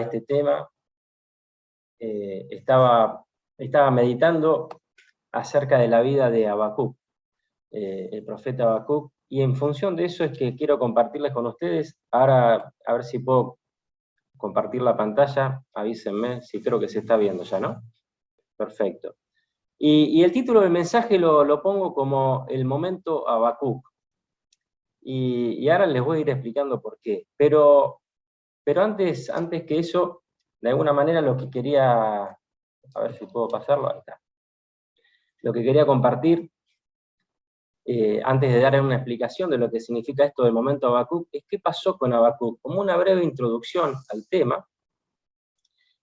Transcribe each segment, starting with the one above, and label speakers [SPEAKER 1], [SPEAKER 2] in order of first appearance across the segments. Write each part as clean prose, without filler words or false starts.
[SPEAKER 1] este tema, estaba meditando acerca de la vida de Habacuc, el profeta Habacuc, y en función de eso es que quiero compartirles con ustedes. Ahora, a ver si puedo compartir la pantalla, avísenme, si creo que se está viendo ya, ¿no? Perfecto. Y el título del mensaje lo pongo como el momento Habacuc. Y ahora les voy a ir explicando por qué. Pero antes que eso, de alguna manera lo que quería, a ver si puedo pasarlo, ahí está. Lo que quería compartir, antes de dar una explicación de lo que significa esto del momento Habacuc, es qué pasó con Habacuc, como una breve introducción al tema,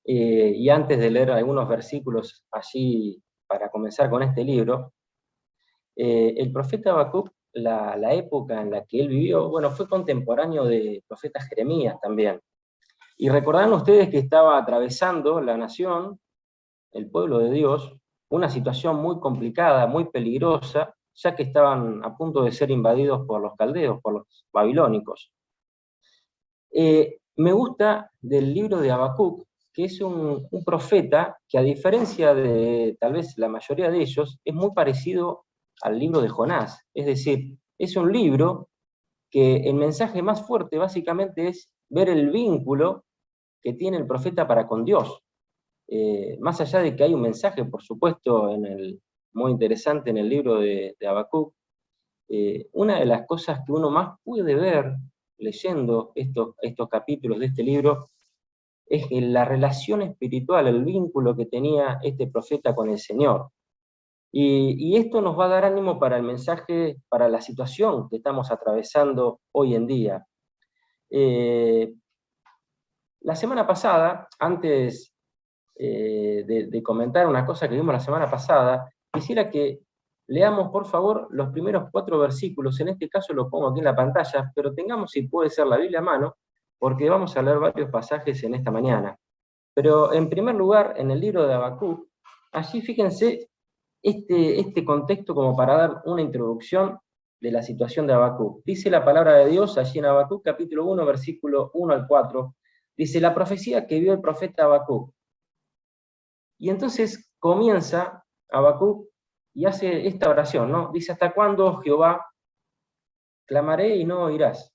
[SPEAKER 1] y antes de leer algunos versículos allí para comenzar con este libro. El profeta Habacuc, la época en la que él vivió, bueno, fue contemporáneo del profeta Jeremías también. Y recordarán ustedes que estaba atravesando la nación, el pueblo de Dios, una situación muy complicada, muy peligrosa, ya que estaban a punto de ser invadidos por los caldeos, por los babilónicos. Me gusta del libro de Habacuc, que es un profeta que, a diferencia de tal vez la mayoría de ellos, es muy parecido al libro de Jonás. Es decir, es un libro que el mensaje más fuerte básicamente es ver el vínculo que tiene el profeta para con Dios. Más allá de que hay un mensaje, por supuesto, muy interesante en el libro de Habacuc, una de las cosas que uno más puede ver leyendo estos capítulos de este libro es la relación espiritual, el vínculo que tenía este profeta con el Señor. Y esto nos va a dar ánimo para el mensaje, para la situación que estamos atravesando hoy en día. La semana pasada, antes de comentar una cosa que vimos la semana pasada, quisiera que leamos, por favor, los primeros 4 versículos. En este caso lo pongo aquí en la pantalla, pero tengamos, si puede ser, la Biblia a mano, porque vamos a leer varios pasajes en esta mañana. Pero en primer lugar, en el libro de Habacuc, allí fíjense este contexto como para dar una introducción de la situación de Habacuc. Dice la palabra de Dios allí en Habacuc, capítulo 1, versículo 1 al 4, dice: la profecía que vio el profeta Habacuc. Y entonces comienza Habacuc y hace esta oración, ¿no? Dice: ¿hasta cuándo, Jehová, clamaré y no oirás?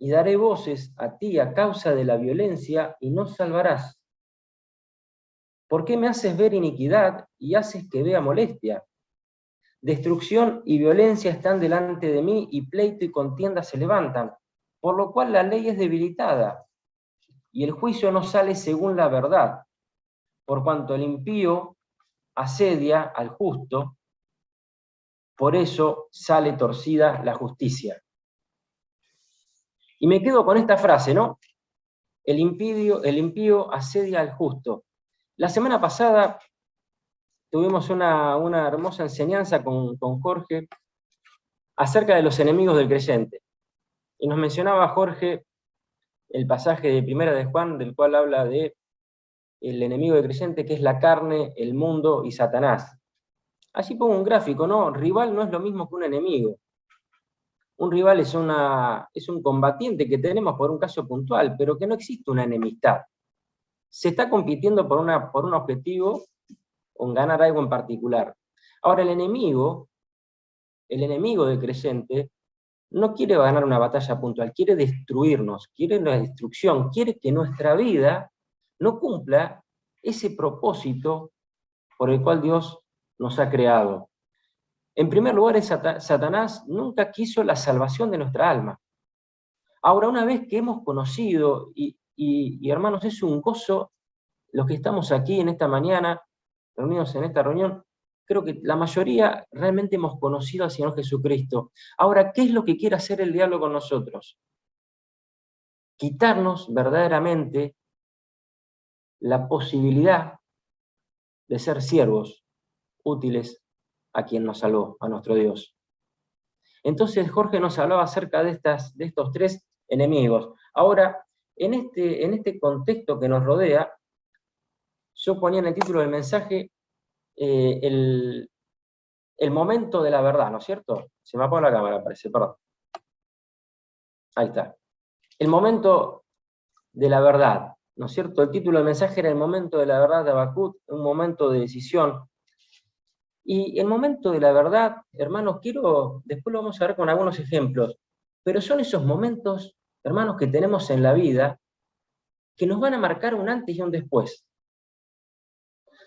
[SPEAKER 1] Y daré voces a ti a causa de la violencia y no salvarás. ¿Por qué me haces ver iniquidad y haces que vea molestia? Destrucción y violencia están delante de mí, y pleito y contienda se levantan, por lo cual la ley es debilitada, y el juicio no sale según la verdad, por cuanto el impío asedia al justo, por eso sale torcida la justicia. Y me quedo con esta frase, ¿no? El impío asedia al justo. La semana pasada tuvimos una hermosa enseñanza con Jorge acerca de los enemigos del creyente. Y nos mencionaba Jorge el pasaje de Primera de Juan, del cual habla de el enemigo del creyente, que es la carne, el mundo y Satanás. Allí pongo un gráfico, ¿no? Rival no es lo mismo que un enemigo. Un rival es un combatiente que tenemos por un caso puntual, pero que no existe una enemistad. Se está compitiendo por un objetivo o en ganar algo en particular. Ahora, el enemigo del creyente, no quiere ganar una batalla puntual, quiere destruirnos, quiere la destrucción, quiere que nuestra vida no cumpla ese propósito por el cual Dios nos ha creado. En primer lugar, Satanás nunca quiso la salvación de nuestra alma. Ahora, una vez que hemos conocido, y hermanos, es un gozo los que estamos aquí en esta mañana, reunidos en esta reunión, creo que la mayoría realmente hemos conocido al Señor Jesucristo. Ahora, ¿qué es lo que quiere hacer el diablo con nosotros? Quitarnos verdaderamente la posibilidad de ser siervos útiles a quien nos salvó, a nuestro Dios. Entonces Jorge nos hablaba acerca de estos 3 enemigos. Ahora, en este contexto que nos rodea, yo ponía en el título del mensaje el momento de la verdad, ¿no es cierto? Se me apagó la cámara, parece, perdón. Ahí está. El momento de la verdad, ¿no es cierto? El título del mensaje era el momento de la verdad de Habacuc, un momento de decisión. Y el momento de la verdad, hermanos, después lo vamos a ver con algunos ejemplos, pero son esos momentos, hermanos, que tenemos en la vida que nos van a marcar un antes y un después.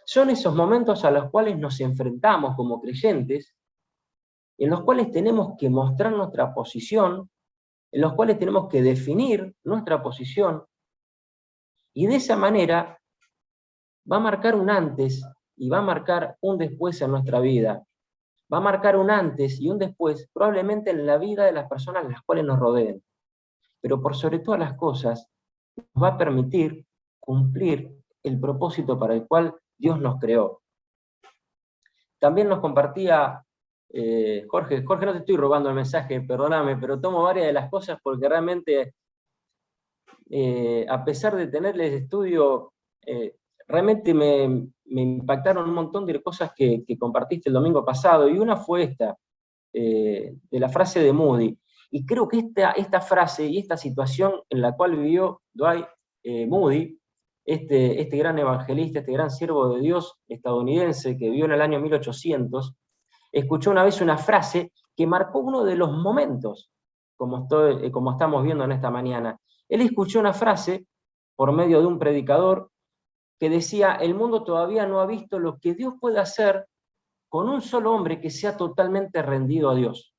[SPEAKER 1] Son esos momentos a los cuales nos enfrentamos como creyentes, en los cuales tenemos que mostrar nuestra posición, en los cuales tenemos que definir nuestra posición, y de esa manera va a marcar un antes y va a marcar un después en nuestra vida. Va a marcar un antes y un después, probablemente en la vida de las personas las cuales nos rodeen. Pero por sobre todas las cosas, nos va a permitir cumplir el propósito para el cual Dios nos creó. También nos compartía Jorge, no te estoy robando el mensaje, perdóname, pero tomo varias de las cosas porque realmente, a pesar de tenerles estudio, realmente me impactaron un montón de cosas que compartiste el domingo pasado, y una fue esta, de la frase de Moody. Y creo que esta frase y esta situación en la cual vivió Dwight Moody, este gran evangelista, este gran siervo de Dios estadounidense que vivió en el año 1800, escuchó una vez una frase que marcó uno de los momentos, como estamos viendo en esta mañana. Él escuchó una frase por medio de un predicador que decía: el mundo todavía no ha visto lo que Dios puede hacer con un solo hombre que sea totalmente rendido a Dios.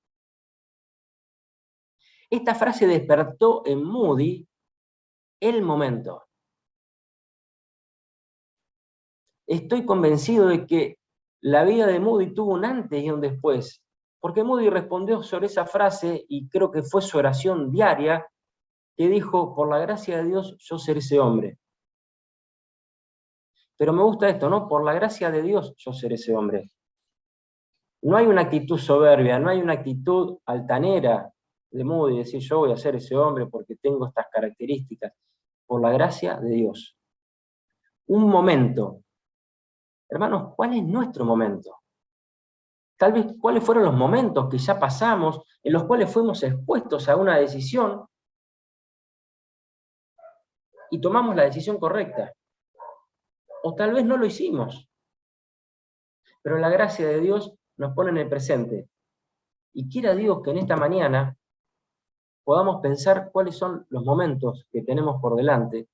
[SPEAKER 1] Esta frase despertó en Moody el momento. Estoy convencido de que la vida de Moody tuvo un antes y un después, porque Moody respondió sobre esa frase, y creo que fue su oración diaria, que dijo: por la gracia de Dios yo seré ese hombre. Pero me gusta esto, ¿no? Por la gracia de Dios yo seré ese hombre. No hay una actitud soberbia, no hay una actitud altanera de Moody, decir yo voy a ser ese hombre porque tengo estas características. Por la gracia de Dios. Un momento. Hermanos, ¿cuál es nuestro momento? Tal vez, ¿cuáles fueron los momentos que ya pasamos, en los cuales fuimos expuestos a una decisión y tomamos la decisión correcta? O tal vez no lo hicimos, pero la gracia de Dios nos pone en el presente. Y quiera Dios que en esta mañana podamos pensar cuáles son los momentos que tenemos por delante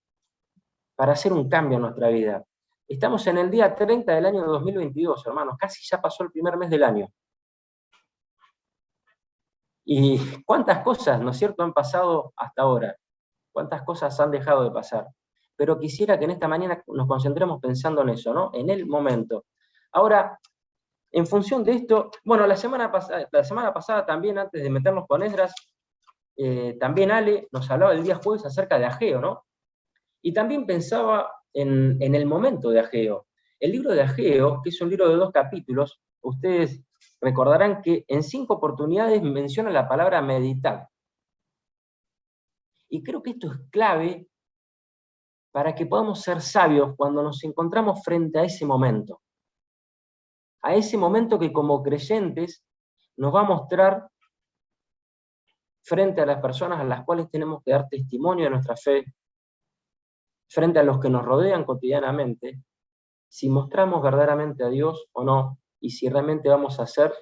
[SPEAKER 1] para hacer un cambio en nuestra vida. Estamos en el día 30 del año 2022, hermanos, casi ya pasó el primer mes del año. Y cuántas cosas, ¿no es cierto?, han pasado hasta ahora. Cuántas cosas han dejado de pasar. Pero quisiera que en esta mañana nos concentremos pensando en eso, ¿no? En el momento. Ahora, en función de esto, bueno, la semana pasada también, antes de meternos con Esdras, también Ale nos hablaba el día jueves acerca de Ageo, ¿no? Y también pensaba en el momento de Ageo. El libro de Ageo, que es un libro de 2 capítulos, ustedes recordarán que en 5 oportunidades menciona la palabra meditar. Y creo que esto es clave para que podamos ser sabios cuando nos encontramos frente a ese momento. A ese momento que como creyentes nos va a mostrar frente a las personas a las cuales tenemos que dar testimonio de nuestra fe, frente a los que nos rodean cotidianamente, si mostramos verdaderamente a Dios o no, y si realmente vamos a hacer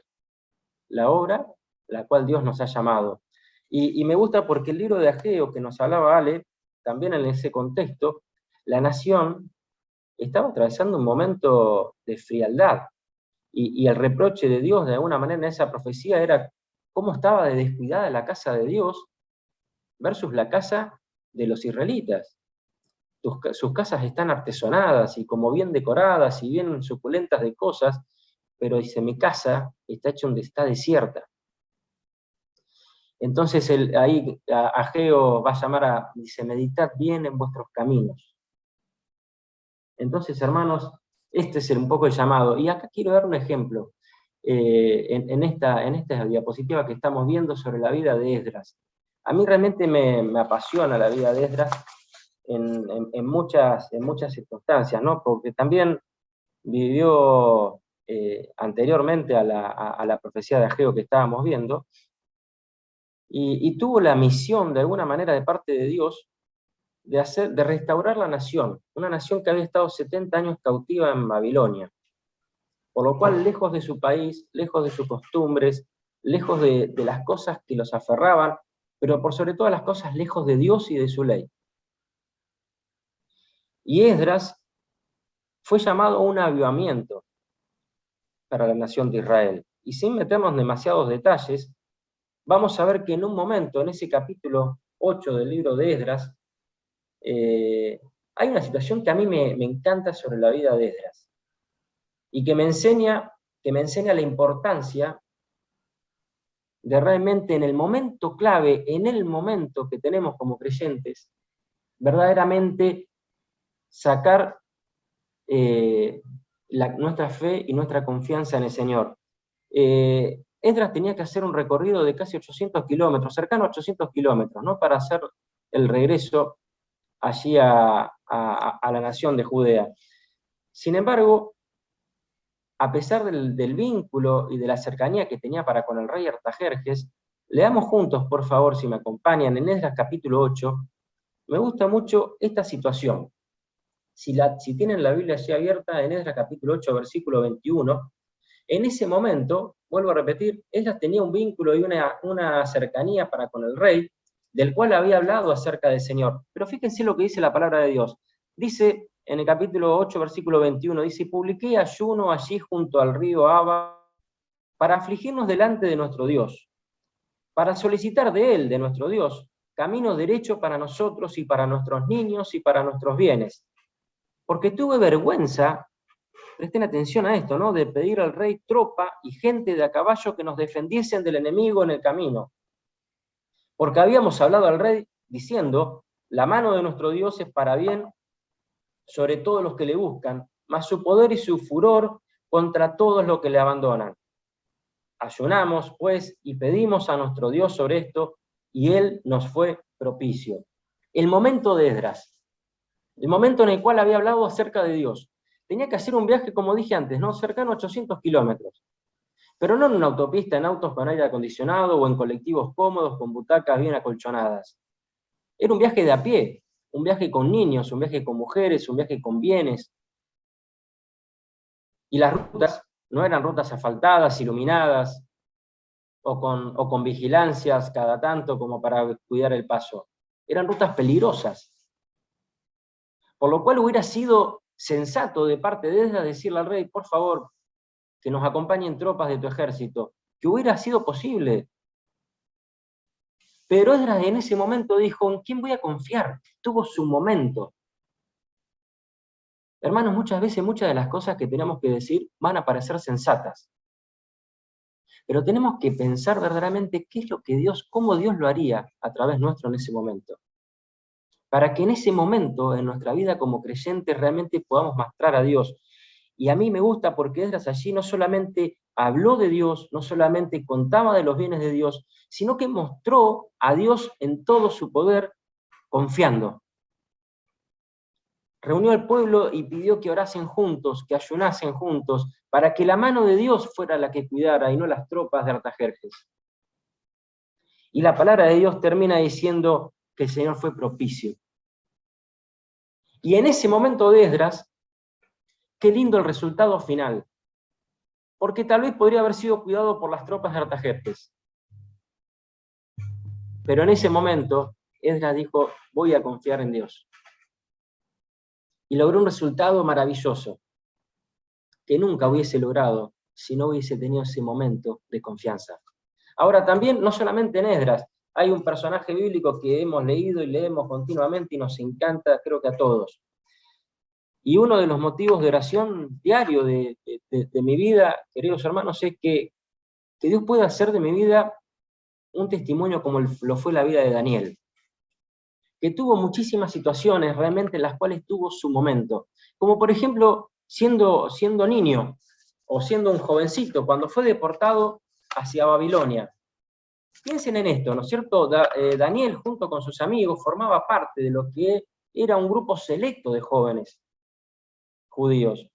[SPEAKER 1] la obra la cual Dios nos ha llamado. Y me gusta porque el libro de Ageo que nos hablaba Ale, también en ese contexto, la nación estaba atravesando un momento de frialdad, y el reproche de Dios de alguna manera en esa profecía era cómo estaba de descuidada la casa de Dios versus la casa de los israelitas. Sus casas están artesonadas y como bien decoradas y bien suculentas de cosas, pero dice, mi casa está hecha donde está desierta. Entonces ahí Ageo va a llamar dice, meditad bien en vuestros caminos. Entonces, hermanos, este es un poco el llamado. Y acá quiero dar un ejemplo, en esta diapositiva que estamos viendo sobre la vida de Esdras. A mí realmente me apasiona la vida de Esdras en muchas circunstancias, ¿no? Porque también vivió anteriormente a la profecía de Ageo que estábamos viendo, y tuvo la misión de alguna manera de parte de Dios de restaurar la nación, una nación que había estado 70 años cautiva en Babilonia, por lo cual lejos de su país, lejos de sus costumbres, lejos de las cosas que los aferraban, pero por sobre todas las cosas lejos de Dios y de su ley. Y Esdras fue llamado a un avivamiento para la nación de Israel. Y sin meternos en demasiados detalles, vamos a ver que en un momento, en ese capítulo 8 del libro de Esdras, hay una situación que a mí me encanta sobre la vida de Esdras, y que me enseña la importancia de realmente en el momento clave, en el momento que tenemos como creyentes, verdaderamente sacar nuestra fe y nuestra confianza en el Señor. Esdras tenía que hacer un recorrido de casi 800 kilómetros, cercano a 800 kilómetros, ¿no? Para hacer el regreso allí a la nación de Judea. Sin embargo, a pesar del vínculo y de la cercanía que tenía para con el rey Artajerjes, leamos juntos, por favor, si me acompañan, en Esdras capítulo 8. Me gusta mucho esta situación. Si tienen la Biblia allí abierta, en Esdras capítulo 8, versículo 21, en ese momento, vuelvo a repetir, Esdras tenía un vínculo y una cercanía para con el rey, del cual había hablado acerca del Señor. Pero fíjense lo que dice la palabra de Dios. Dice en el capítulo 8, versículo 21, dice: publiqué ayuno allí junto al río Aba para afligirnos delante de nuestro Dios, para solicitar de él, de nuestro Dios, camino derecho para nosotros y para nuestros niños y para nuestros bienes. Porque tuve vergüenza, presten atención a esto, ¿no?, de pedir al rey tropa y gente de a caballo que nos defendiesen del enemigo en el camino. Porque habíamos hablado al rey diciendo: la mano de nuestro Dios es para bien sobre todos los que le buscan, mas su poder y su furor contra todos los que le abandonan. Ayunamos, pues, y pedimos a nuestro Dios sobre esto, y él nos fue propicio. El momento de Esdras, el momento en el cual había hablado acerca de Dios. Tenía que hacer un viaje, como dije antes, ¿no?, cercano a 800 kilómetros. Pero no en una autopista, en autos con aire acondicionado o en colectivos cómodos con butacas bien acolchonadas. Era un viaje de a pie, un viaje con niños, un viaje con mujeres, un viaje con bienes. Y las rutas no eran rutas asfaltadas, iluminadas, o con vigilancias cada tanto como para cuidar el paso. Eran rutas peligrosas. Por lo cual hubiera sido sensato de parte de Esdras decirle al rey: por favor, que nos acompañen tropas de tu ejército, que hubiera sido posible. Pero Esdras en ese momento dijo: ¿en quién voy a confiar? Tuvo su momento. Hermanos, muchas veces muchas de las cosas que tenemos que decir van a parecer sensatas. Pero tenemos que pensar verdaderamente qué es lo que Dios, cómo Dios lo haría a través nuestro en ese momento. Para que en ese momento, en nuestra vida como creyentes, realmente podamos mostrar a Dios. Y a mí me gusta porque Esdras allí no solamente habló de Dios, no solamente contaba de los bienes de Dios, sino que mostró a Dios en todo su poder, confiando. Reunió al pueblo y pidió que orasen juntos, que ayunasen juntos, para que la mano de Dios fuera la que cuidara y no las tropas de Artajerjes. Y la palabra de Dios termina diciendo que el Señor fue propicio. Y en ese momento de Esdras, qué lindo el resultado final, porque tal vez podría haber sido cuidado por las tropas de Artajerjes. Pero en ese momento, Esdras dijo: voy a confiar en Dios. Y logró un resultado maravilloso, que nunca hubiese logrado si no hubiese tenido ese momento de confianza. Ahora también, no solamente en Esdras, hay un personaje bíblico que hemos leído y leemos continuamente y nos encanta, creo que a todos. Y uno de los motivos de oración diario de mi vida, queridos hermanos, es que Dios pueda hacer de mi vida un testimonio como lo fue la vida de Daniel, que tuvo muchísimas situaciones realmente en las cuales tuvo su momento. Como por ejemplo, siendo niño o siendo un jovencito, cuando fue deportado hacia Babilonia. Piensen en esto, ¿no es cierto? Daniel, junto con sus amigos, formaba parte de lo que era un grupo selecto de jóvenes judíos.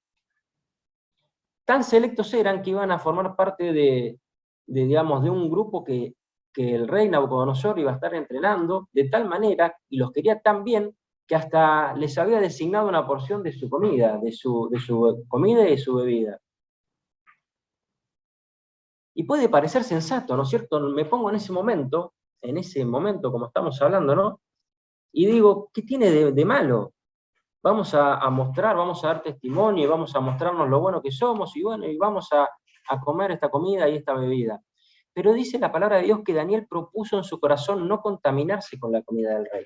[SPEAKER 1] Tan selectos eran que iban a formar parte de un grupo que el rey Nabucodonosor iba a estar entrenando de tal manera, y los quería tan bien, que hasta les había designado una porción de su comida, de su comida y de su bebida. Y puede parecer sensato, ¿no es cierto? Me pongo en ese momento como estamos hablando, ¿no? Y digo, ¿qué tiene de malo? Vamos a mostrar, vamos a dar testimonio, y vamos a mostrarnos lo bueno que somos, y bueno, y vamos a comer esta comida y esta bebida. Pero dice la palabra de Dios que Daniel propuso en su corazón no contaminarse con la comida del rey.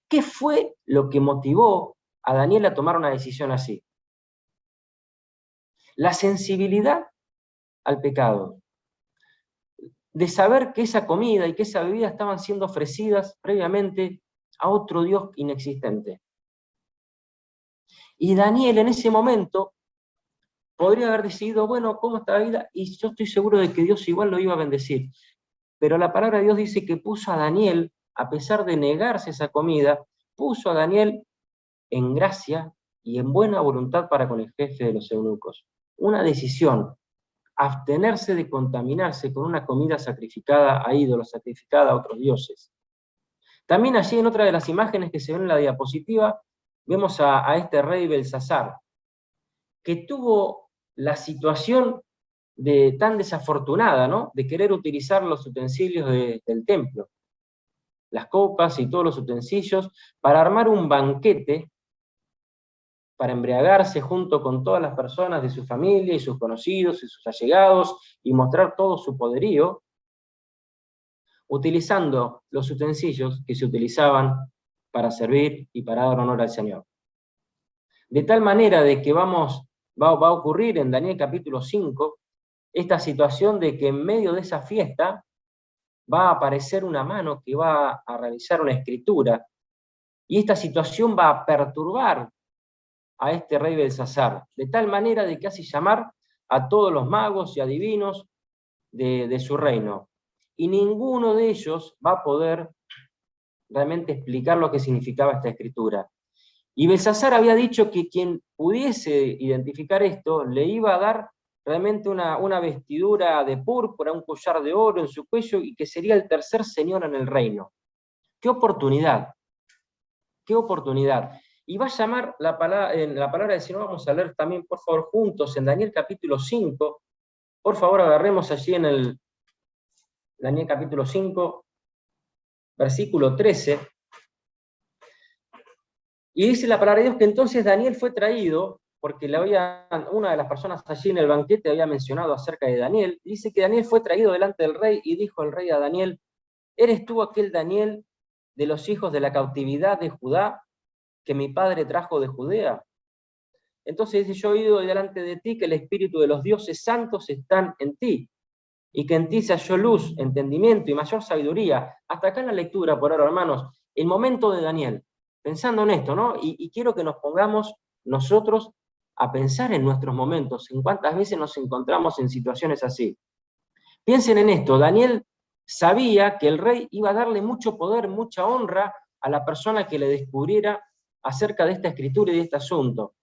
[SPEAKER 1] ¿Qué fue lo que motivó a Daniel a tomar una decisión así? La sensibilidad al pecado, de saber que esa comida y que esa bebida estaban siendo ofrecidas previamente a otro Dios inexistente. Y Daniel en ese momento podría haber decidido, bueno, ¿cómo está la vida? Y yo estoy seguro de que Dios igual lo iba a bendecir. Pero la palabra de Dios dice que puso a Daniel, a pesar de negarse esa comida, puso a Daniel en gracia y en buena voluntad para con el jefe de los eunucos. Una decisión, abstenerse de contaminarse con una comida sacrificada a ídolos, sacrificada a otros dioses. También allí en otra de las imágenes que se ven en la diapositiva, vemos a este rey Belsasar, que tuvo la situación tan desafortunada, ¿no? De querer utilizar los utensilios del templo, las copas y todos los utensilios, para armar un banquete, para embriagarse junto con todas las personas de su familia y sus conocidos y sus allegados, y mostrar todo su poderío, utilizando los utensilios que se utilizaban para servir y para dar honor al Señor. De tal manera de que va a ocurrir en Daniel capítulo 5, esta situación de que en medio de esa fiesta va a aparecer una mano que va a realizar una escritura, y esta situación va a perturbar a este rey Belsasar, de tal manera de que hace llamar a todos los magos y adivinos de su reino, y ninguno de ellos va a poder realmente explicar lo que significaba esta escritura. Y Belsasar había dicho que quien pudiese identificar esto le iba a dar realmente una vestidura de púrpura, un collar de oro en su cuello, y que sería el tercer señor en el reino. ¡Qué oportunidad! ¡Qué oportunidad! Y va a llamar en la palabra del Señor, vamos a leer también, por favor, juntos, en Daniel capítulo 5, por favor, agarremos allí en el Daniel capítulo 5, versículo 13, y dice la palabra de Dios que entonces Daniel fue traído, porque una de las personas allí en el banquete había mencionado acerca de Daniel, y dice que Daniel fue traído delante del rey, y dijo el rey a Daniel, ¿eres tú aquel Daniel de los hijos de la cautividad de Judá, que mi padre trajo de Judea? Entonces dice, yo he oído delante de ti que el espíritu de los dioses santos están en ti, y que en ti se halló luz, entendimiento y mayor sabiduría. Hasta acá en la lectura, por ahora, hermanos, el momento de Daniel, pensando en esto, ¿no? Y quiero que nos pongamos nosotros a pensar en nuestros momentos, en cuántas veces nos encontramos en situaciones así. Piensen en esto, Daniel sabía que el rey iba a darle mucho poder, mucha honra a la persona que le descubriera acerca de esta escritura y de este asunto.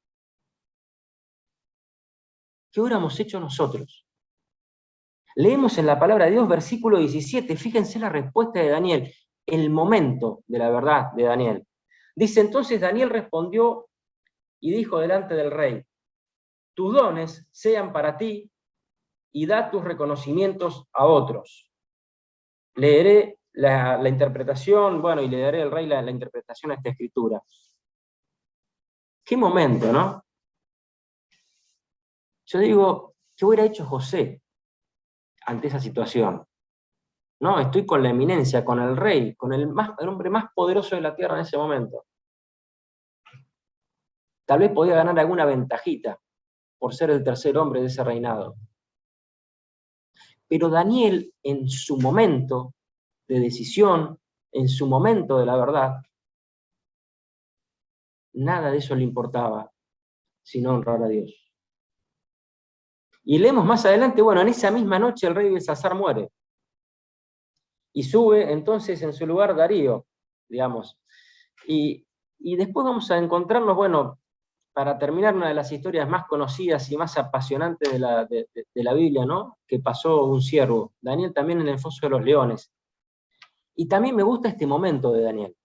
[SPEAKER 1] ¿Qué hubiéramos hecho nosotros? Leemos en la palabra de Dios, versículo 17, fíjense la respuesta de Daniel, el momento de la verdad de Daniel. Dice, entonces Daniel respondió y dijo delante del rey, tus dones sean para ti y da tus reconocimientos a otros. Leeré la interpretación, bueno, y le daré al rey la interpretación a esta escritura. Qué momento, ¿no? Yo digo, ¿qué hubiera hecho José ante esa situación? No, estoy con la eminencia, con el rey, con el hombre más poderoso de la tierra en ese momento. Tal vez podía ganar alguna ventajita por ser el tercer hombre de ese reinado. Pero Daniel, en su momento de decisión, en su momento de la verdad, nada de eso le importaba, sino honrar a Dios. Y leemos más adelante, bueno, en esa misma noche el rey Belsasar muere. Y sube entonces en su lugar Darío, digamos. Y después vamos a encontrarnos, bueno, para terminar, una de las historias más conocidas y más apasionantes de la Biblia, ¿no? Que pasó un siervo, Daniel también en el foso de los leones. Y también me gusta este momento de Daniel.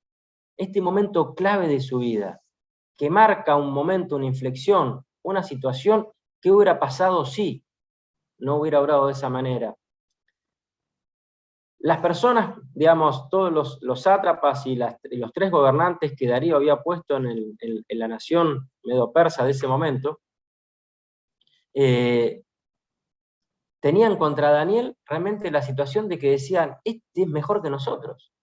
[SPEAKER 1] este momento clave de su vida, que marca un momento, una inflexión, una situación que hubiera pasado si no hubiera obrado de esa manera. Las personas, digamos, todos los sátrapas y los tres gobernantes que Darío había puesto en la nación medo-persa de ese momento, tenían contra Daniel realmente la situación de que decían, este es mejor que nosotros.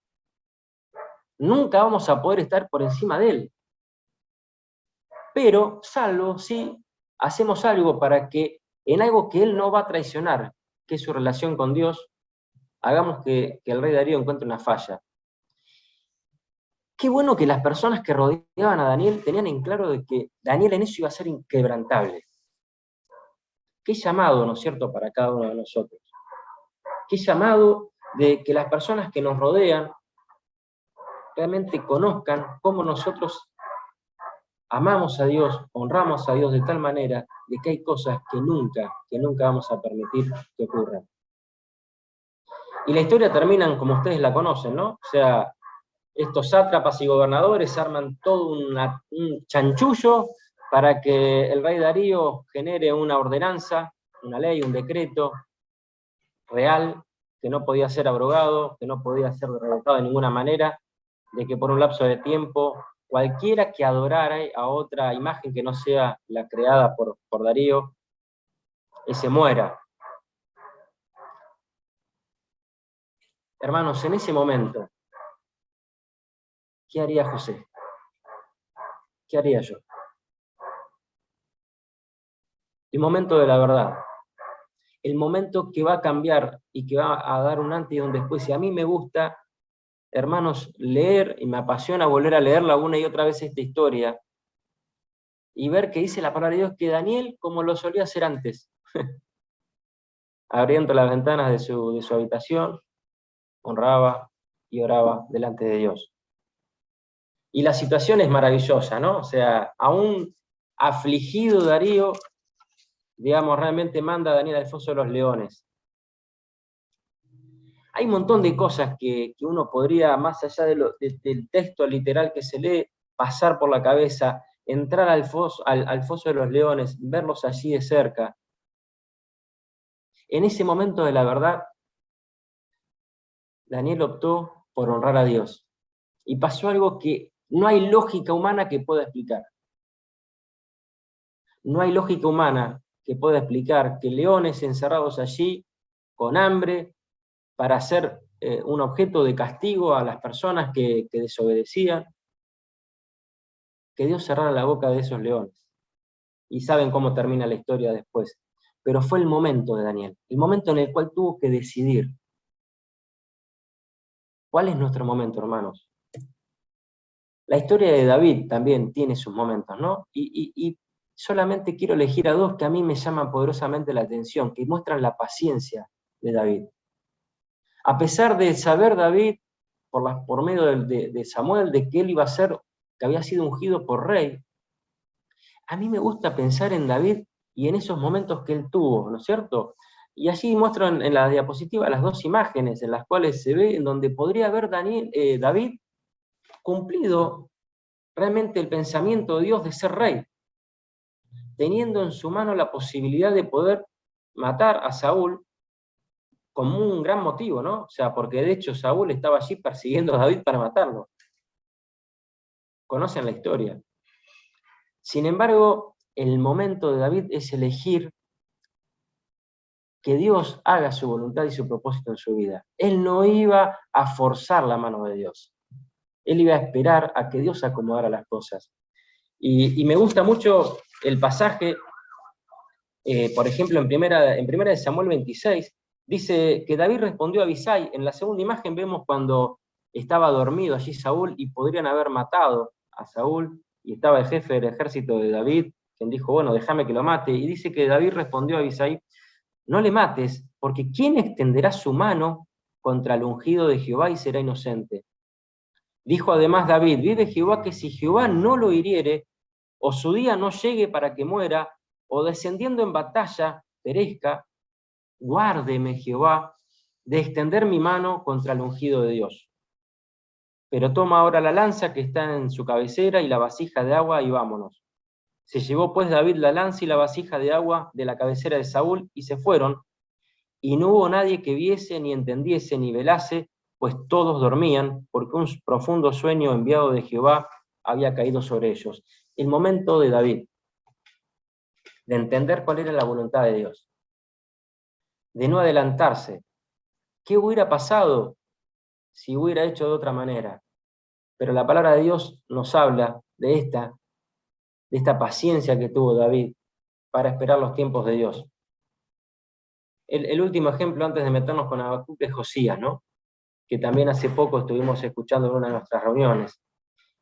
[SPEAKER 1] Nunca vamos a poder estar por encima de él. Pero, salvo si hacemos algo para que en algo que él no va a traicionar, que es su relación con Dios, hagamos que el rey Darío encuentre una falla. Qué bueno que las personas que rodeaban a Daniel tenían en claro de que Daniel en eso iba a ser inquebrantable. Qué llamado, ¿no es cierto?, para cada uno de nosotros. Qué llamado de que las personas que nos rodean realmente conozcan cómo nosotros amamos a Dios, honramos a Dios de tal manera de que hay cosas que nunca vamos a permitir que ocurran. Y la historia termina como ustedes la conocen, ¿no? O sea, estos sátrapas y gobernadores arman todo un chanchullo para que el rey Darío genere una ordenanza, una ley, un decreto real, que no podía ser abrogado, que no podía ser revocado de ninguna manera, de que por un lapso de tiempo cualquiera que adorara a otra imagen que no sea la creada por Darío, ese muera. Hermanos, en ese momento, ¿qué haría José? ¿Qué haría yo? El momento de la verdad. El momento que va a cambiar y que va a dar un antes y un después. Y a mí me gusta, hermanos, leer, y me apasiona volver a leerla una y otra vez esta historia, y ver que dice la palabra de Dios que Daniel, como lo solía hacer antes, abriendo las ventanas de su habitación, honraba y oraba delante de Dios. Y la situación es maravillosa, ¿no? O sea, aún afligido Darío, digamos, realmente manda a Daniel al foso de los leones. Hay un montón de cosas que uno podría, más allá del texto literal que se lee, pasar por la cabeza, entrar al foso de los leones, verlos allí de cerca. En ese momento de la verdad, Daniel optó por honrar a Dios. Y pasó algo que no hay lógica humana que pueda explicar. No hay lógica humana que pueda explicar que leones encerrados allí, con hambre, para ser un objeto de castigo a las personas que desobedecían, que Dios cerrara la boca de esos leones. Y saben cómo termina la historia después. Pero fue el momento de Daniel, el momento en el cual tuvo que decidir. ¿Cuál es nuestro momento, hermanos? La historia de David también tiene sus momentos, ¿no? Y solamente quiero elegir a dos que a mí me llaman poderosamente la atención, que muestran la paciencia de David. A pesar de saber David, por medio de Samuel, de que él iba a ser, que había sido ungido por rey, a mí me gusta pensar en David y en esos momentos que él tuvo, ¿no es cierto? Y allí muestro en la diapositiva las dos imágenes en las cuales se ve en donde podría haber David cumplido realmente el pensamiento de Dios de ser rey, teniendo en su mano la posibilidad de poder matar a Saúl como un gran motivo, ¿no? O sea, porque de hecho Saúl estaba allí persiguiendo a David para matarlo. Conocen la historia. Sin embargo, el momento de David es elegir que Dios haga su voluntad y su propósito en su vida. Él no iba a forzar la mano de Dios. Él iba a esperar a que Dios acomodara las cosas. Y me gusta mucho el pasaje, por ejemplo, en primera de Samuel 26, dice que David respondió a Abisai. En la segunda imagen vemos cuando estaba dormido allí Saúl y podrían haber matado a Saúl, y estaba el jefe del ejército de David, quien dijo, bueno, déjame que lo mate, y dice que David respondió a Abisai, no le mates, porque ¿quién extenderá su mano contra el ungido de Jehová y será inocente? Dijo además David, vive Jehová que si Jehová no lo hiriere, o su día no llegue para que muera, o descendiendo en batalla perezca, guárdeme Jehová de extender mi mano contra el ungido de Dios. pero toma ahora la lanza que está en su cabecera y la vasija de agua y vámonos. Se llevó pues David la lanza y la vasija de agua de la cabecera de Saúl y se fueron, y no hubo nadie que viese, ni entendiese, ni velase, pues todos dormían, porque un profundo sueño enviado de Jehová había caído sobre ellos. El momento de David, de entender cuál era la voluntad de Dios, de no adelantarse. ¿Qué hubiera pasado si hubiera hecho de otra manera? Pero la palabra de Dios nos habla de esta paciencia que tuvo David para esperar los tiempos de Dios. El último ejemplo, antes de meternos con Habacuc, es Josías, ¿no? Que también hace poco estuvimos escuchando en una de nuestras reuniones.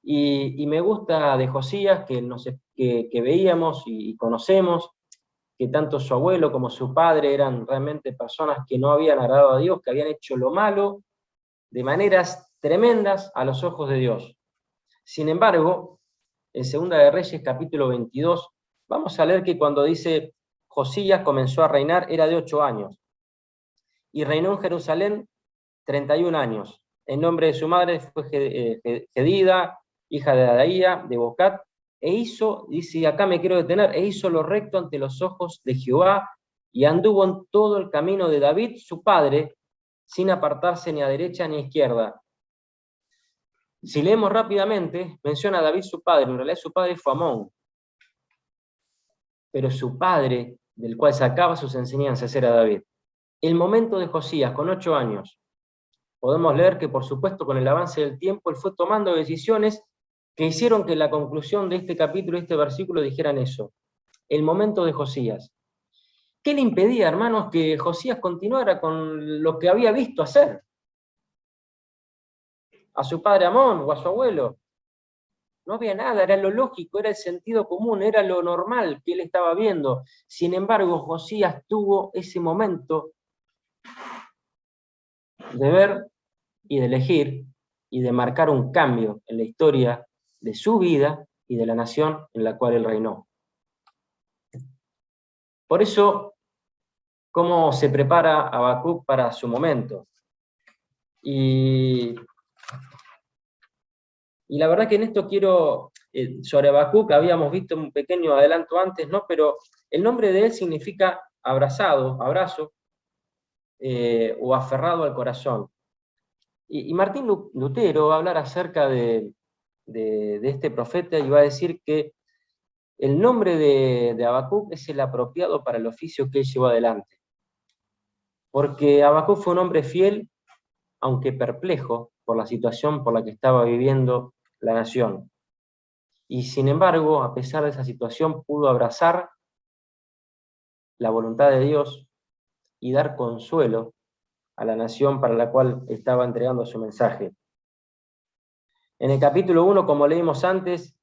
[SPEAKER 1] Y me gusta de Josías, que veíamos y conocemos, que tanto su abuelo como su padre eran realmente personas que no habían agradado a Dios, que habían hecho lo malo de maneras tremendas a los ojos de Dios. Sin embargo, en Segunda de Reyes, capítulo 22, vamos a leer que cuando dice Josías comenzó a reinar, era de 8 años, y reinó en Jerusalén 31 años. El nombre de su madre fue Gedida, hija de Adaía, de Bocat, e hizo, dice, acá me quiero detener, e hizo lo recto ante los ojos de Jehová, y anduvo en todo el camino de David, su padre, sin apartarse ni a derecha ni a izquierda. Si leemos rápidamente, menciona a David su padre, en realidad su padre fue Amón, pero su padre, del cual sacaba sus enseñanzas, era David. El momento de Josías, con 8 años, podemos leer que, por supuesto, con el avance del tiempo, él fue tomando decisiones que hicieron que la conclusión de este capítulo, de este versículo, dijeran eso. El momento de Josías. ¿Qué le impedía, hermanos, que Josías continuara con lo que había visto hacer? A su padre Amón o a su abuelo. No había nada, era lo lógico, era el sentido común, era lo normal que él estaba viendo. Sin embargo, Josías tuvo ese momento de ver y de elegir y de marcar un cambio en la historia de su vida y de la nación en la cual él reinó. Por eso, ¿cómo se prepara Habacuc para su momento? Y la verdad que en esto quiero, sobre Habacuc habíamos visto un pequeño adelanto antes, ¿no? Pero el nombre de él significa abrazado, abrazo, o aferrado al corazón. Y Martín Lutero va a hablar acerca de este profeta y va a decir que el nombre de Habacuc es el apropiado para el oficio que él llevó adelante. Porque Habacuc fue un hombre fiel, aunque perplejo por la situación por la que estaba viviendo la nación. Y sin embargo, a pesar de esa situación, pudo abrazar la voluntad de Dios y dar consuelo a la nación para la cual estaba entregando su mensaje. En el capítulo 1, como leímos antes,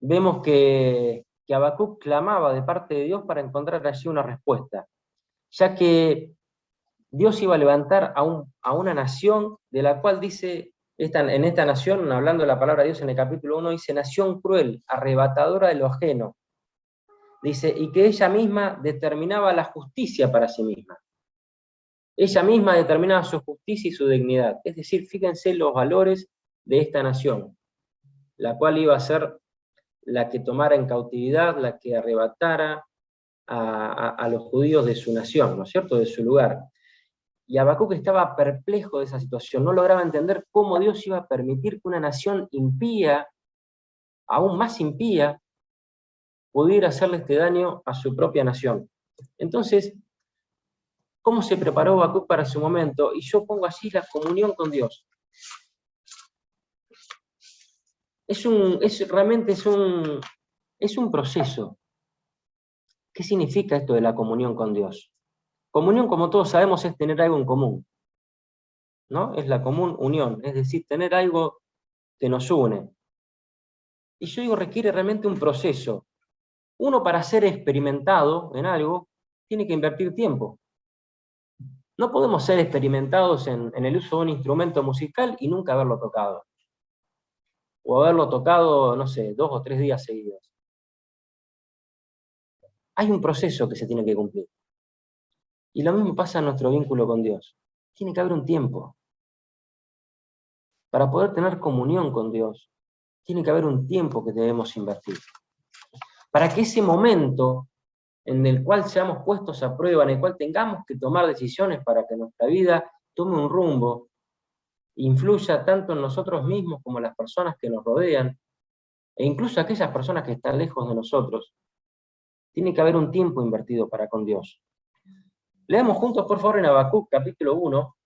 [SPEAKER 1] vemos que Habacuc clamaba de parte de Dios para encontrar allí una respuesta, ya que Dios iba a levantar a una nación de la cual dice, en esta nación, hablando de la palabra de Dios en el capítulo 1, dice, nación cruel, arrebatadora de lo ajeno. Dice, y que ella misma determinaba la justicia para sí misma. Ella misma determinaba su justicia y su dignidad. Es decir, fíjense los valores de esta nación, la cual iba a ser la que tomara en cautividad, la que arrebatara a los judíos de su nación, ¿no es cierto?, de su lugar. Y Habacuc estaba perplejo de esa situación, no lograba entender cómo Dios iba a permitir que una nación impía, aún más impía, pudiera hacerle este daño a su propia nación. Entonces, ¿cómo se preparó Habacuc para su momento? Y yo pongo allí la comunión con Dios. Realmente es un proceso. ¿Qué significa esto de la comunión con Dios? Comunión, como todos sabemos, es tener algo en común, ¿no? Es la común unión, es decir, tener algo que nos une. Y yo digo, requiere realmente un proceso. Uno, para ser experimentado en algo, tiene que invertir tiempo. No podemos ser experimentados en el uso de un instrumento musical y nunca haberlo tocado. O haberlo tocado, no sé, 2 o 3 días seguidos. Hay un proceso que se tiene que cumplir. Y lo mismo pasa en nuestro vínculo con Dios. Tiene que haber un tiempo. para poder tener comunión con Dios, tiene que haber un tiempo que debemos invertir. Para que ese momento en el cual seamos puestos a prueba, en el cual tengamos que tomar decisiones para que nuestra vida tome un rumbo, influya tanto en nosotros mismos como en las personas que nos rodean, e incluso aquellas personas que están lejos de nosotros, tiene que haber un tiempo invertido para con Dios. Leamos juntos, por favor, en Habacuc, capítulo 1.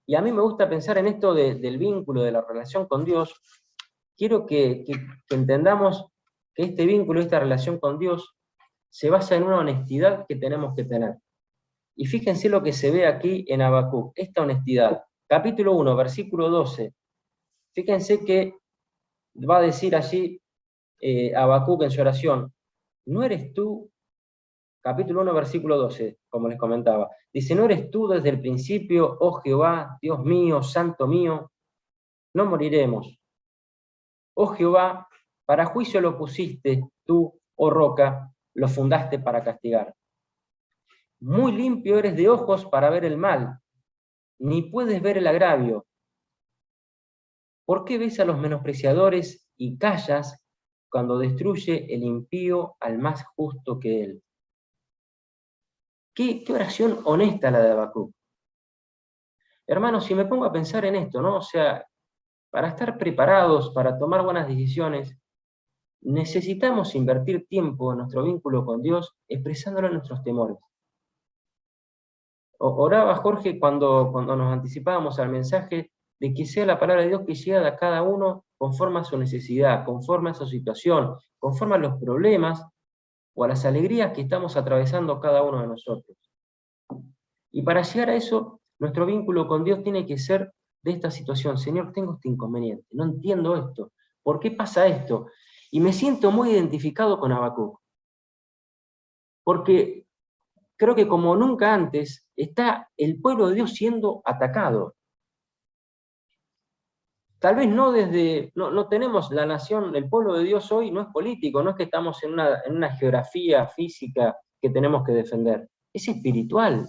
[SPEAKER 1] Y a mí me gusta pensar en esto del vínculo, de la relación con Dios. Quiero que entendamos que este vínculo, esta relación con Dios, se basa en una honestidad que tenemos que tener. Y fíjense lo que se ve aquí en Habacuc, esta honestidad. Capítulo 1, versículo 12. Fíjense que va a decir allí Habacuc en su oración, ¿no eres tú? Capítulo 1, versículo 12, como les comentaba. Dice, ¿no eres tú desde el principio, oh Jehová, Dios mío, santo mío? No moriremos. Oh Jehová, para juicio lo pusiste, tú, oh roca, lo fundaste para castigar. Muy limpio eres de ojos para ver el mal, ni puedes ver el agravio. ¿Por qué ves a los menospreciadores y callas cuando destruye el impío al más justo que él? ¿Qué oración honesta la de Habacuc? Hermanos, si me pongo a pensar en esto, ¿no? O sea, para estar preparados, para tomar buenas decisiones, necesitamos invertir tiempo en nuestro vínculo con Dios, expresándole nuestros temores. Oraba Jorge cuando nos anticipábamos al mensaje de que sea la palabra de Dios que llegue a cada uno conforme a su necesidad, conforme a su situación, conforme a los problemas o a las alegrías que estamos atravesando cada uno de nosotros. Y para llegar a eso, nuestro vínculo con Dios tiene que ser de esta situación. Señor, tengo este inconveniente, no entiendo esto. ¿Por qué pasa esto? Y me siento muy identificado con Habacuc. Porque creo que como nunca antes está el pueblo de Dios siendo atacado. Tal vez no no tenemos la nación, el pueblo de Dios hoy no es político, no es que estamos en una geografía física que tenemos que defender, es espiritual.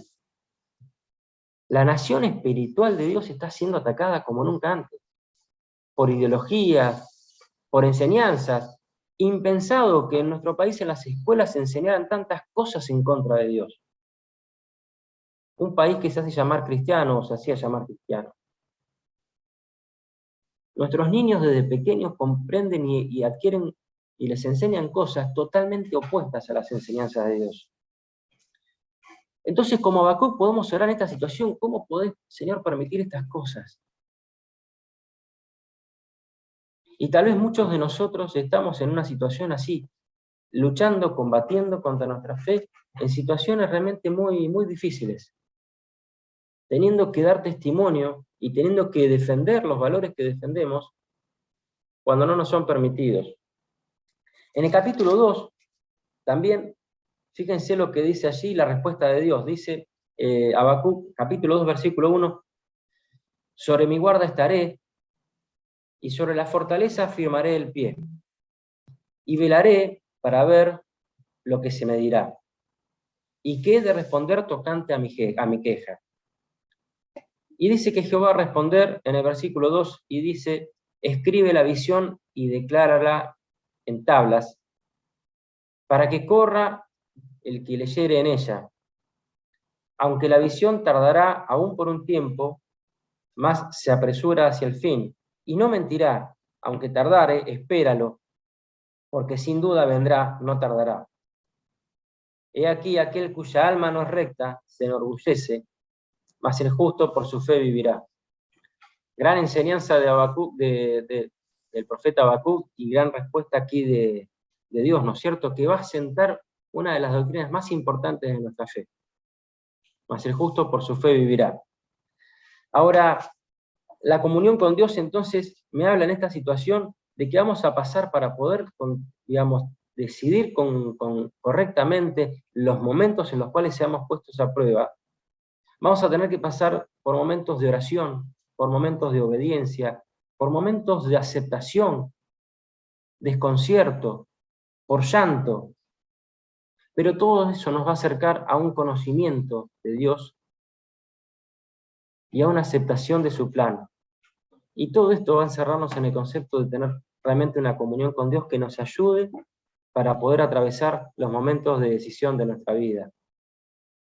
[SPEAKER 1] La nación espiritual de Dios está siendo atacada como nunca antes, por ideologías, por enseñanzas. Impensado que en nuestro país en las escuelas se enseñaran tantas cosas en contra de Dios. Un país que se hace llamar cristiano o se hacía llamar cristiano. Nuestros niños desde pequeños comprenden y adquieren y les enseñan cosas totalmente opuestas a las enseñanzas de Dios. Entonces, como Habacuc podemos orar en esta situación, ¿cómo podés, Señor, permitir estas cosas? Y tal vez muchos de nosotros estamos en una situación así, luchando, combatiendo contra nuestra fe, en situaciones realmente muy, muy difíciles, teniendo que dar testimonio y teniendo que defender los valores que defendemos cuando no nos son permitidos. En el capítulo 2, también, fíjense lo que dice allí la respuesta de Dios. Dice Habacuc, capítulo 2, versículo 1, sobre mi guarda estaré, y sobre la fortaleza firmaré el pie, y velaré para ver lo que se me dirá, y qué he de responder tocante a mi queja. Y dice que Jehová va a responder en el versículo 2, y dice, escribe la visión y declárala en tablas, para que corra el que leyere en ella. Aunque la visión tardará aún por un tiempo, más se apresura hacia el fin, y no mentirá, aunque tardare, espéralo, porque sin duda vendrá, no tardará. He aquí aquel cuya alma no es recta, se enorgullece, mas el justo por su fe vivirá. Gran enseñanza de Habacuc, del profeta Habacuc, y gran respuesta aquí de Dios, ¿no es cierto? Que va a sentar una de las doctrinas más importantes de nuestra fe. Mas el justo por su fe vivirá. Ahora, la comunión con Dios entonces me habla en esta situación de que vamos a pasar para poder, digamos, decidir correctamente los momentos en los cuales seamos puestos a prueba. Vamos a tener que pasar por momentos de oración, por momentos de obediencia, por momentos de aceptación, desconcierto, por llanto. Pero todo eso nos va a acercar a un conocimiento de Dios y a una aceptación de su plan. Y todo esto va a encerrarnos en el concepto de tener realmente una comunión con Dios que nos ayude para poder atravesar los momentos de decisión de nuestra vida,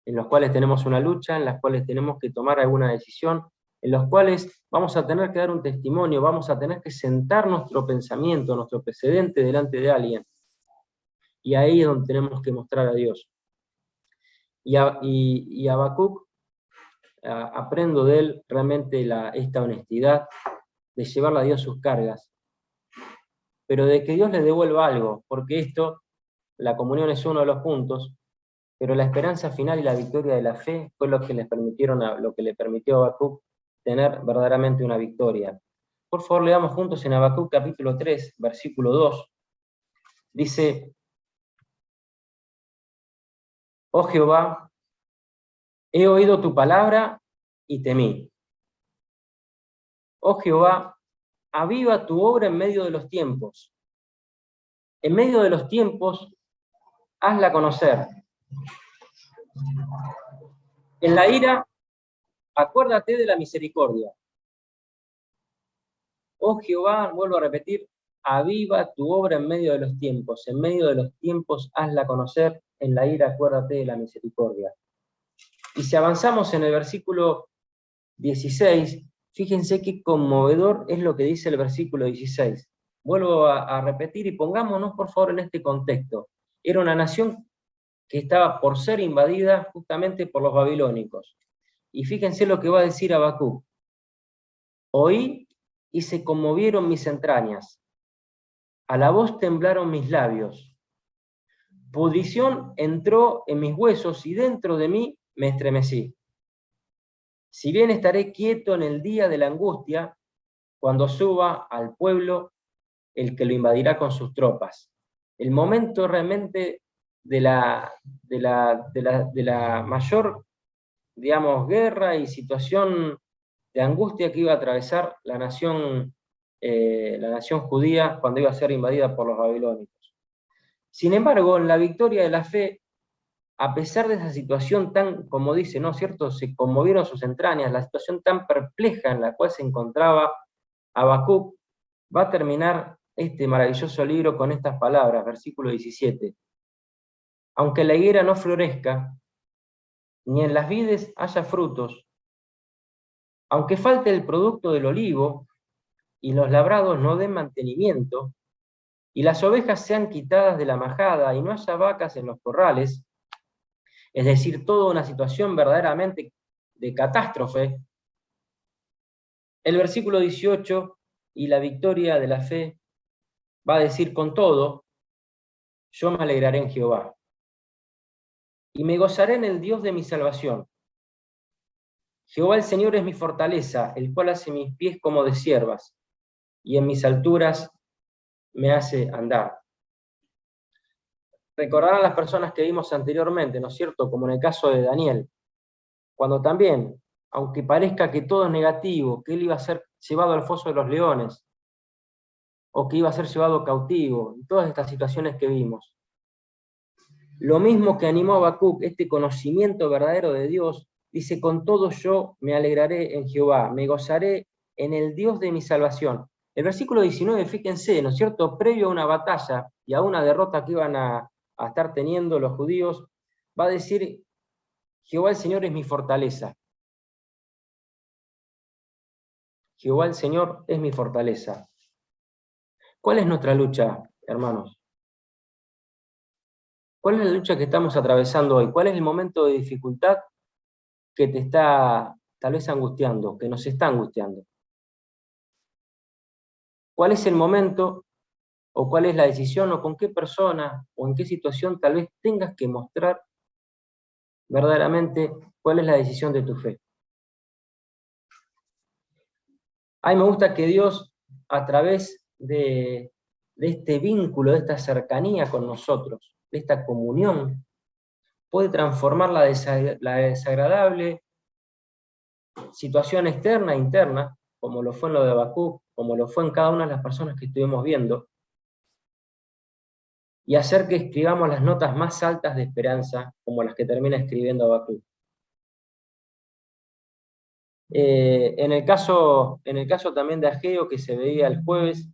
[SPEAKER 1] en los cuales tenemos una lucha, en las cuales tenemos que tomar alguna decisión, en los cuales vamos a tener que dar un testimonio, vamos a tener que sentar nuestro pensamiento, nuestro precedente delante de alguien. Y ahí es donde tenemos que mostrar a Dios. Y Habacuc, aprendo de él realmente esta honestidad de llevarle a Dios sus cargas, pero de que Dios le devuelva algo, porque esto, la comunión es uno de los puntos, pero la esperanza final y la victoria de la fe fue lo que le permitió a Habacuc tener verdaderamente una victoria. Por favor, leamos juntos en Habacuc capítulo 3, versículo 2. Dice: Oh Jehová, he oído tu palabra y temí. Oh Jehová, aviva tu obra en medio de los tiempos. En medio de los tiempos, hazla conocer. En la ira, acuérdate de la misericordia. Oh Jehová, vuelvo a repetir, aviva tu obra en medio de los tiempos. En medio de los tiempos, hazla conocer. En la ira, acuérdate de la misericordia. Y si avanzamos en el versículo 16, fíjense qué conmovedor es lo que dice el versículo 16. Vuelvo a repetir y pongámonos por favor en este contexto. Era una nación que estaba por ser invadida justamente por los babilónicos. Y fíjense lo que va a decir Habacuc. Oí y se conmovieron mis entrañas. A la voz temblaron mis labios. Pudrición entró en mis huesos y dentro de mí me estremecí. Si bien estaré quieto en el día de la angustia, cuando suba al pueblo el que lo invadirá con sus tropas. El momento realmente de la mayor, digamos, guerra y situación de angustia que iba a atravesar la nación judía cuando iba a ser invadida por los babilónicos. Sin embargo, en la victoria de la fe, a pesar de esa situación tan, como dice, ¿no es cierto?, se conmovieron sus entrañas, la situación tan perpleja en la cual se encontraba Habacuc, va a terminar este maravilloso libro con estas palabras, versículo 17. Aunque la higuera no florezca, ni en las vides haya frutos, aunque falte el producto del olivo, y los labrados no den mantenimiento, y las ovejas sean quitadas de la majada, y no haya vacas en los corrales, es decir, toda una situación verdaderamente de catástrofe, el versículo 18 y la victoria de la fe va a decir: con todo, yo me alegraré en Jehová, y me gozaré en el Dios de mi salvación. Jehová el Señor es mi fortaleza, el cual hace mis pies como de ciervas, y en mis alturas me hace andar. Recordarán las personas que vimos anteriormente, ¿no es cierto?, como en el caso de Daniel, cuando también, aunque parezca que todo es negativo, que él iba a ser llevado al foso de los leones, o que iba a ser llevado cautivo, y todas estas situaciones que vimos. Lo mismo que animó a Habacuc, este conocimiento verdadero de Dios, dice: con todo yo me alegraré en Jehová, me gozaré en el Dios de mi salvación. El versículo 19, fíjense, ¿no es cierto?, previo a una batalla y a una derrota que iban a estar teniendo los judíos, va a decir: Jehová el Señor es mi fortaleza. Jehová el Señor es mi fortaleza. ¿Cuál es nuestra lucha, hermanos? ¿Cuál es la lucha que estamos atravesando hoy? ¿Cuál es el momento de dificultad que te está tal vez angustiando, que nos está angustiando? ¿Cuál es el momento o cuál es la decisión o con qué persona o en qué situación tal vez tengas que mostrar verdaderamente cuál es la decisión de tu fe? A mí me gusta que Dios, a través de este vínculo, de esta cercanía con nosotros, de esta comunión, puede transformar la desagradable situación externa e interna, como lo fue en lo de Habacuc, como lo fue en cada una de las personas que estuvimos viendo, y hacer que escribamos las notas más altas de esperanza, como las que termina escribiendo Habacuc. En el caso también de Ageo, que se veía el jueves,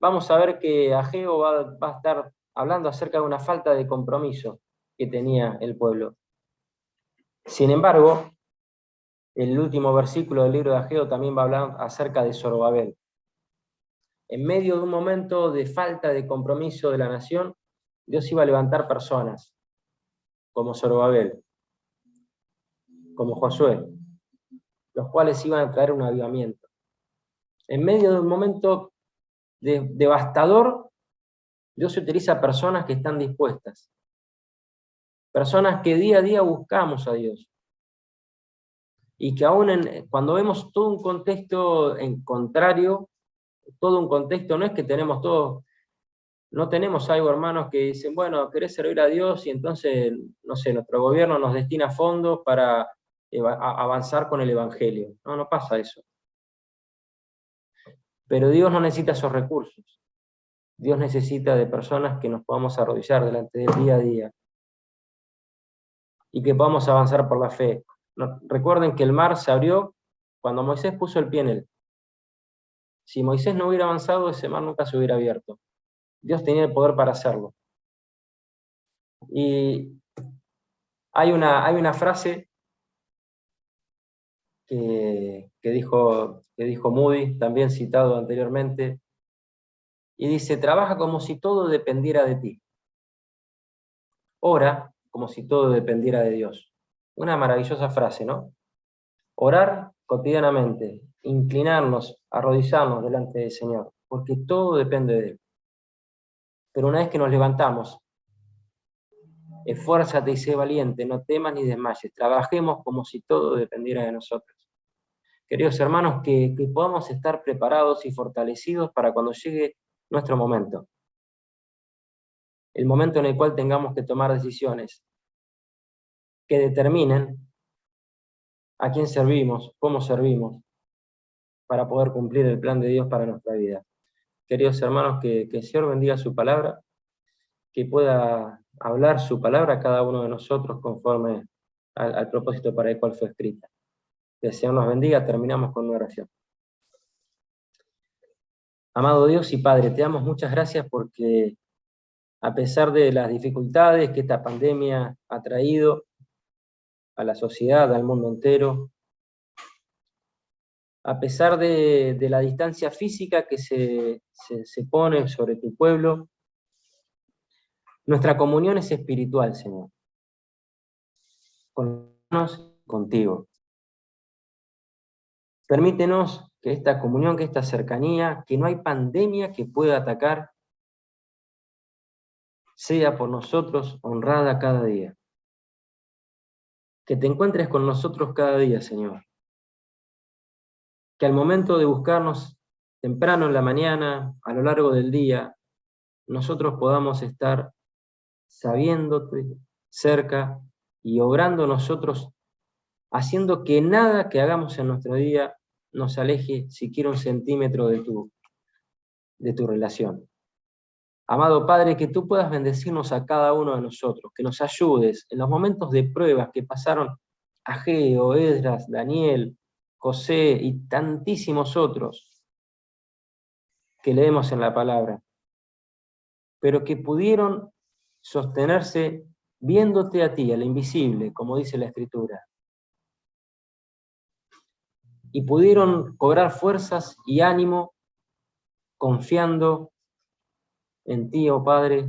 [SPEAKER 1] vamos a ver que Ageo va a estar hablando acerca de una falta de compromiso que tenía el pueblo. Sin embargo, el último versículo del libro de Ageo también va a hablar acerca de Zorobabel. En medio de un momento de falta de compromiso de la nación, Dios iba a levantar personas, como Zorobabel, como Josué, los cuales iban a traer un avivamiento. En medio de un momento devastador, Dios utiliza personas que están dispuestas, personas que día a día buscamos a Dios, y que aún cuando vemos todo un contexto en contrario, todo un contexto, no es que tenemos todos, no tenemos algo, hermanos, que dicen, bueno, querés servir a Dios y entonces, no sé, nuestro gobierno nos destina fondos para avanzar con el Evangelio. No, no pasa eso. Pero Dios no necesita esos recursos. Dios necesita de personas que nos podamos arrodillar delante del día a día y que podamos avanzar por la fe. Recuerden que el mar se abrió cuando Moisés puso el pie en él. Si Moisés no hubiera avanzado, ese mar nunca se hubiera abierto. Dios tenía el poder para hacerlo. Y hay una frase que dijo Moody, también citado anteriormente, y dice, trabaja como si todo dependiera de ti. Ora como si todo dependiera de Dios. Una maravillosa frase, ¿no? Orar cotidianamente, inclinarnos, arrodillarnos delante del Señor, porque todo depende de Él. Pero una vez que nos levantamos, esfuérzate y sé valiente, no temas ni desmayes, trabajemos como si todo dependiera de nosotros. Queridos hermanos, que podamos estar preparados y fortalecidos para cuando llegue nuestro momento. El momento en el cual tengamos que tomar decisiones que determinen a quién servimos, cómo servimos, para poder cumplir el plan de Dios para nuestra vida. Queridos hermanos, que el Señor bendiga su palabra, que pueda hablar su palabra a cada uno de nosotros conforme al propósito para el cual fue escrita. Que el Señor nos bendiga, terminamos con una oración. Amado Dios y Padre, te damos muchas gracias porque a pesar de las dificultades que esta pandemia ha traído a la sociedad, al mundo entero, a pesar de la distancia física que se pone sobre tu pueblo, nuestra comunión es espiritual, Señor, contigo. Permítenos que esta comunión, que esta cercanía, que no hay pandemia que pueda atacar, sea por nosotros honrada cada día. Que te encuentres con nosotros cada día, Señor. Que al momento de buscarnos temprano en la mañana, a lo largo del día, nosotros podamos estar sabiéndote cerca y obrando nosotros, haciendo que nada que hagamos en nuestro día nos aleje siquiera un centímetro de tu relación. Amado Padre, que tú puedas bendecirnos a cada uno de nosotros, que nos ayudes en los momentos de pruebas que pasaron Ageo, Esdras, Daniel, José y tantísimos otros que leemos en la palabra, pero que pudieron sostenerse viéndote a ti, al invisible, como dice la Escritura, y pudieron cobrar fuerzas y ánimo confiando en ti, oh Padre,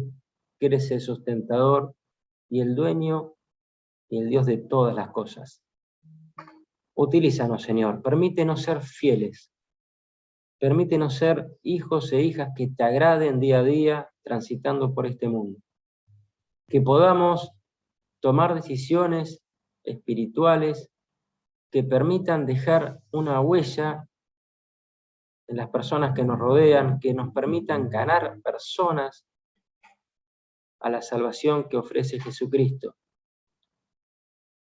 [SPEAKER 1] que eres el sustentador y el dueño y el Dios de todas las cosas. Utilízanos, Señor, permítenos ser fieles, permítenos ser hijos e hijas que te agraden día a día transitando por este mundo. Que podamos tomar decisiones espirituales que permitan dejar una huella en las personas que nos rodean, que nos permitan ganar personas a la salvación que ofrece Jesucristo,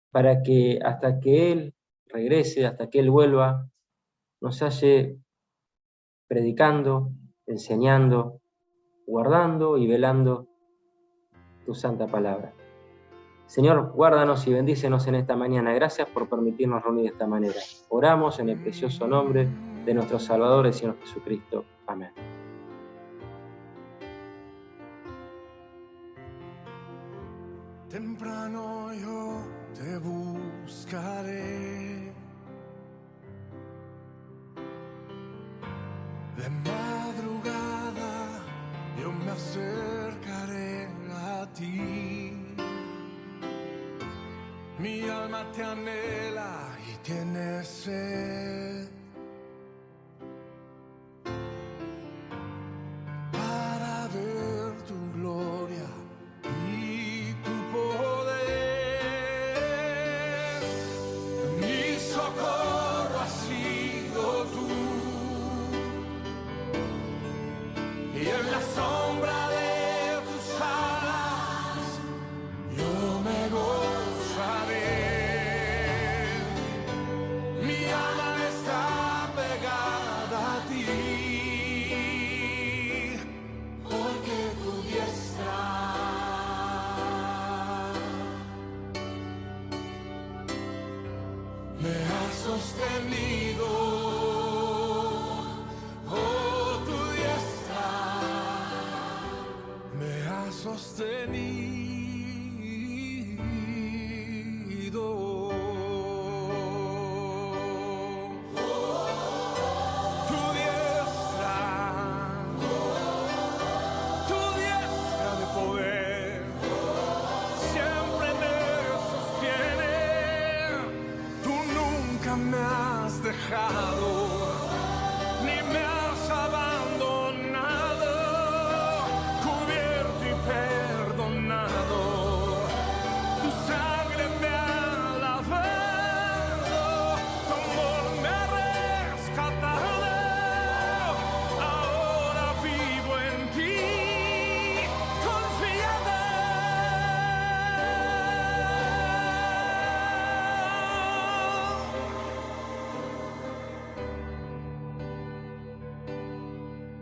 [SPEAKER 1] para que hasta que Él regrese, hasta que Él vuelva, nos halle predicando, enseñando, guardando y velando tu santa palabra. Señor, guárdanos y bendícenos en esta mañana. Gracias por permitirnos reunir de esta manera. Oramos en el precioso nombre de nuestro Salvador, el Señor Jesucristo. Amén.
[SPEAKER 2] Temprano yo te buscaré, de madrugada yo me acercaré a ti. Mi alma te anhela y tiene sed para ver tu gloria y tu poder. Mi socorro has sido tú, y en la sombra de tus alas yo me gozaré. Mi alma está pegada a ti, porque tu diestra me ha sostenido. Oh, tu diestra me ha sostenido. Tu diestra de poder siempre me sostiene. Tú nunca me has dejado, ni me has abandonado, cubierto y perdonado. Tu sangre me ha lavado, tu amor me ha rescatado. Ahora vivo en ti, confiada.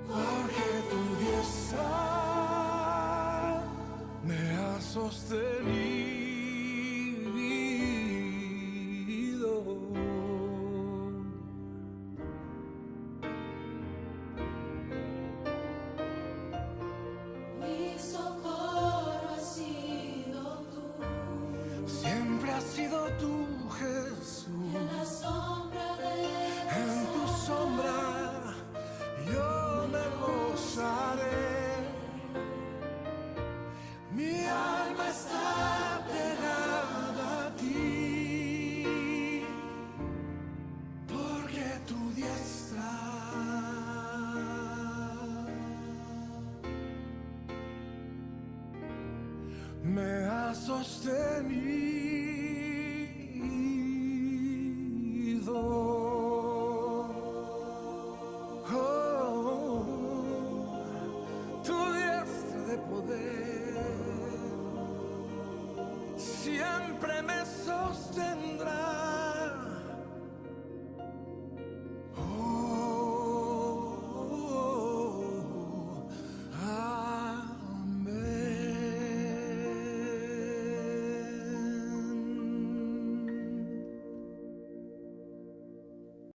[SPEAKER 2] Porque tu diestra me ha sostenido.
[SPEAKER 3] Mi socorro has sido tú,
[SPEAKER 2] Siempre has sido tú, Jesús.
[SPEAKER 3] en la sombra de
[SPEAKER 2] En tu sombra yo me gozaré. Mi alma está pegada a ti, porque tu diestra me ha sostenido. Oh, tu diestra de poder siempre me sostendrá.